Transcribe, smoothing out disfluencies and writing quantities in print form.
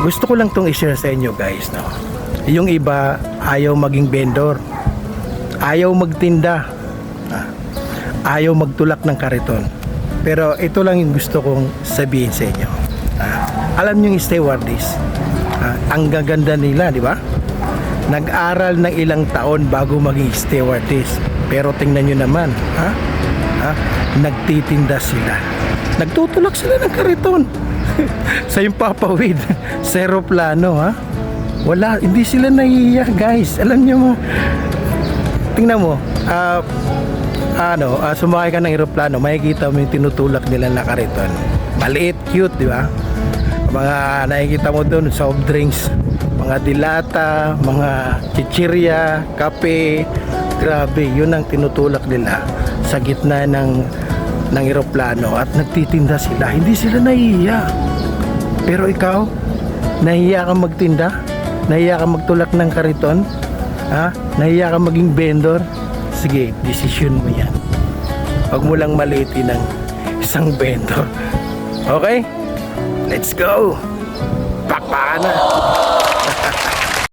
Gusto ko lang tong i-share sa inyo guys, no? Yung iba ayaw maging vendor, ayaw magtinda, ayaw magtulak ng kariton. Pero ito lang yung gusto kong sabihin sa inyo. Alam nyo yung stewardess, ang gaganda nila, di ba? Nag-aral ng ilang taon bago maging stewardess. Pero tingnan nyo naman, nagtitinda sila, nagtutulak sila ng kariton sa yung papawid sa aeroplano, wala, hindi sila nahihiya guys. Alam nyo mo, tingnan mo, sumakay ka ng aeroplano, makikita mo yung tinutulak nila na kariton. Maliit, cute, di ba? Mga nakikita mo doon, soft drinks, mga dilata, mga chichirya, kape. Grabe, yun ang tinutulak nila sa gitna ng eroplano at nagtitinda sila. Hindi sila nahihiya. Pero ikaw, nahihiya kang magtinda? Nahihiya kang magtulak ng kariton? Nahihiya kang maging vendor? Sige, desisyon mo yan. Huwag mo lang maliitin ng isang vendor. Okay? Let's go! Pakpakan na!